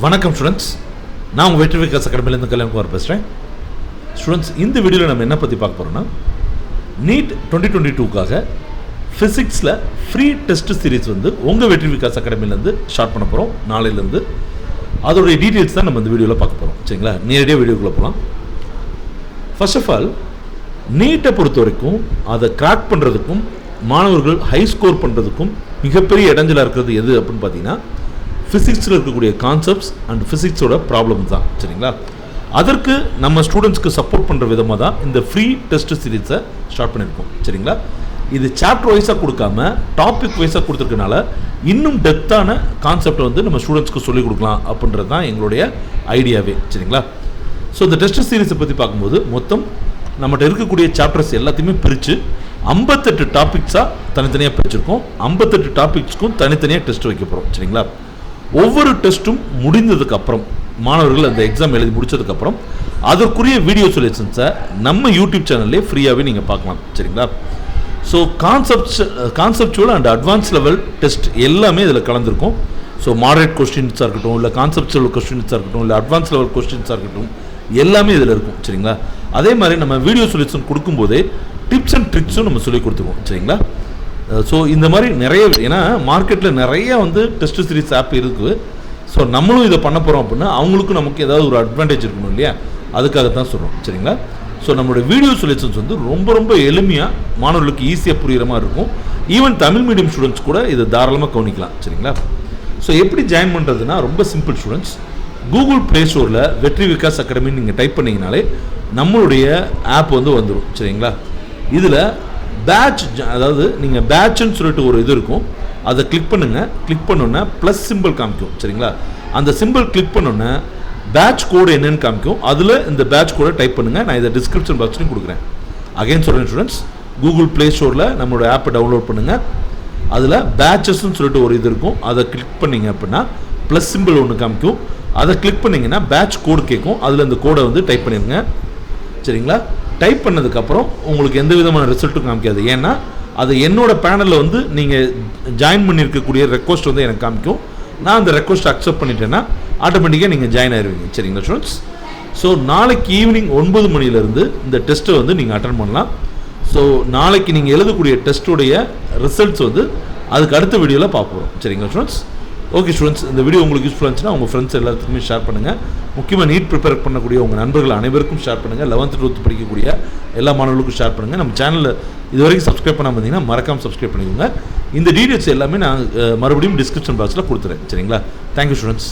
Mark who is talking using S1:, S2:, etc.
S1: வணக்கம் ஸ்டூடெண்ட்ஸ், நான் உங்கள் வெற்றி விகாஸ் அகாடமிலேருந்து கல்யாணகுமார் பேசுகிறேன். ஸ்டூடெண்ட்ஸ், இந்த வீடியோவில் நம்ம என்ன பற்றி பார்க்க போகிறோம்னா, நீட் 2022க்காக ஃபிசிக்ஸில் ஃப்ரீ டெஸ்ட் சீரீஸ் வந்து உங்கள் வெற்றி விகாஸ் அகாடமிலேருந்து ஸ்டார்ட் பண்ண போகிறோம் நாளையிலேருந்து. அதோடைய டீட்டெயில்ஸ் தான் நம்ம இந்த வீடியோவில் பார்க்க போகிறோம். சரிங்களா, நேரடியாக வீடியோக்குள்ளே போகலாம். ஃபர்ஸ்ட் ஆஃப் ஆல், நீட்டை பொறுத்த வரைக்கும் அதை கிராக் பண்ணுறதுக்கும் மாணவர்கள் ஹை ஸ்கோர் பண்ணுறதுக்கும் மிகப்பெரிய இடைஞ்சலாக இருக்கிறது எது அப்படின்னு பார்த்தீங்கன்னா, ஃபிசிக்ஸில் இருக்கக்கூடிய கான்செப்ட்ஸ் அண்ட் ஃபிசிக்ஸோட ப்ராப்ளம்ஸ் தான். சரிங்களா, அதற்கு நம்ம ஸ்டூடெண்ட்ஸ்க்கு சப்போர்ட் பண்ணுற விதமாக தான் இந்த ஃப்ரீ டெஸ்ட் சீரீஸை ஸ்டார்ட் பண்ணியிருக்கோம். சரிங்களா, இது சாப்டர் வைஸாக கொடுக்காம டாபிக் வைஸாக கொடுத்துருக்கனால இன்னும் டெப்த்தான கான்செப்டை வந்து நம்ம ஸ்டூடெண்ட்ஸ்க்கு சொல்லிக் கொடுக்கலாம் அப்படின்றது தான் எங்களுடைய ஐடியாவே. சரிங்களா, ஸோ இந்த டெஸ்ட் சீரீஸை பற்றி பார்க்கும்போது மொத்தம் நம்மகிட்ட இருக்கக்கூடிய சாப்டர்ஸ் எல்லாத்தையுமே பிரித்து 58 டாபிக்ஸாக தனித்தனியாக பிரிச்சிருக்கோம். 58 டாபிக்ஸ்க்கும் தனித்தனியாக டெஸ்ட் வைக்க போகிறோம். சரிங்களா, ஒவ்வொரு டெஸ்ட்டும் முடிந்ததுக்கப்புறம் மாணவர்கள் அந்த எக்ஸாம் எழுதி முடிச்சதுக்கப்புறம் அதற்குரிய வீடியோ சொல்யூஷன்ஸை நம்ம யூடியூப் சேனல்லே ஃப்ரீயாகவே நீங்கள் பார்க்கலாம். சரிங்களா, so conceptual and advance level test எல்லாமே இதில் கலந்துருக்கும். ஸோ மாடரேட் கொஸ்டின்ஸாக இருக்கட்டும், இல்லை கான்செப்சுவல் கொஸ்டின்ஸாக இருக்கட்டும், இல்லை அட்வான்ஸ் லெவல் கொஸ்டின்ஸாக இருக்கட்டும், எல்லாமே இதில் இருக்கும். சரிங்களா, அதே மாதிரி நம்ம வீடியோ சொல்யூஷன் கொடுக்கும்போதே டிப்ஸ் அண்ட் ட்ரிக்ஸும் நம்ம சொல்லி கொடுத்துருவோம். சரிங்களா, ஸோ இந்த மாதிரி நிறைய, ஏன்னா மார்க்கெட்டில் நிறைய வந்து டெஸ்ட் சீரிஸ் ஆப் இருக்குது. ஸோ நம்மளும் இதை பண்ண போகிறோம் அப்படின்னா அவங்களுக்கும் நமக்கு ஏதாவது ஒரு அட்வான்டேஜ் இருக்கணும் இல்லையா, அதுக்காகத்தான் சொல்கிறோம். சரிங்களா, ஸோ நம்மளுடைய வீடியோ சொல்யூஷன்ஸ் வந்து ரொம்ப ரொம்ப எளிமையாக மாணவர்களுக்கு ஈஸியாக புரிகிற மாதிரி இருக்கும். ஈவன் தமிழ் மீடியம் ஸ்டூடெண்ட்ஸ் கூட இதை தாராளமாக கவனிக்கலாம். சரிங்களா, ஸோ எப்படி ஜாயின் பண்ணுறதுன்னா ரொம்ப சிம்பிள் ஸ்டூடெண்ட்ஸ். கூகுள் ப்ளே ஸ்டோரில் வெற்றி விகாஸ் அகாடமின்னு நீங்கள் டைப் பண்ணிங்கனாலே நம்மளுடைய ஆப் வந்து வந்துடும். சரிங்களா, இதில் பேட்ச், அதாவது நீங்கள் பேட்ச்னு சொல்லிட்டு ஒரு இது இருக்கும், அதை கிளிக் பண்ணுங்கள். கிளிக் பண்ணோன்னே ப்ளஸ் சிம்பிள் காமிக்கும். சரிங்களா, அந்த சிம்பிள் கிளிக் பண்ணோன்னே பேட்ச் கோடு என்னன்னு காமிக்கும். அதில் இந்த பேட்ச் கோடை டைப் பண்ணுங்கள். நான் இதை டிஸ்கிரிப்ஷன் பாக்ஸ்லையும் கொடுக்குறேன். அகைன் சொல்கிறேன் ஸ்டூடெண்ட்ஸ், கூகுள் ப்ளே ஸ்டோரில் நம்மளோட ஆப்பை டவுன்லோட் பண்ணுங்கள். அதில் பேட்சஸ்ன்னு சொல்லிட்டு ஒரு இது இருக்கும், அதை கிளிக் பண்ணிங்க அப்படின்னா ப்ளஸ் சிம்பிள் ஒன்று காமிக்கும். அதை கிளிக் பண்ணிங்கன்னா பேட்ச் கோடு கேட்கும். அதில் இந்த கோடை வந்து டைப் பண்ணிடுங்க. சரிங்களா, டைப் பண்ணதுக்கப்புறம் உங்களுக்கு எந்த விதமான ரிசல்ட்டும் காமிக்காது. ஏன்னா அது என்னோட பேனலில் வந்து நீங்கள் ஜாயின் பண்ணியிருக்கக்கூடிய ரெக்வஸ்ட் வந்து எனக்கு காமிக்கும். நான் அந்த ரெக்வஸ்ட் அக்செப்ட் பண்ணிட்டேன்னா ஆட்டோமேட்டிக்காக நீங்கள் ஜாயின் ஆயிடுவீங்க. சரிங்களா ஸ்டூடெண்ட்ஸ், ஸோ நாளைக்கு ஈவினிங் 9 மணிலேருந்து இந்த டெஸ்ட்டை வந்து நீங்கள் அட்டன் பண்ணலாம். ஸோ நாளைக்கு நீங்கள் எழுதக்கூடிய டெஸ்ட்டுடைய ரிசல்ட்ஸ் வந்து அதுக்கு அடுத்த வீடியோவில் பார்ப்போம். சரிங்களா ஸ்டூடெண்ட்ஸ், ஓகே ஸ்டூடெண்ட்ஸ், இந்த வீடியோ உங்களுக்கு யூஸ்ஃபுல்லாக இருந்துச்சுன்னா உங்கள் ஃப்ரெண்ட்ஸ் எல்லாத்துக்குமே ஷேர் பண்ணுங்கள். முக்கியமாக நீட் ப்ரிப்பேர் பண்ணக்கூடிய உங்கள் நண்பர்கள் அனைவருக்கும் ஷேர் பண்ணுங்கள். 11th 12th படிக்கக்கூடிய எல்லா மாணவர்களுக்கும் ஷேர் பண்ணுங்கள். நம்ம சேனலில் இது வரைக்கும் சப்ஸ்கிரைப் பண்ணாமல் இருந்தீங்கன்னா மறக்காமல் சப்ஸ்கிரைப் பண்ணிக்கோங்க. இந்த டீட்டெயில்ஸ் எல்லாமே நான் மறுபடியும் டிஸ்கிரிப்ஷன் பாக்ஸில் கொடுத்துறேன். சரிங்களா, தேங்க்யூ ஸ்டூடெண்ட்ஸ்.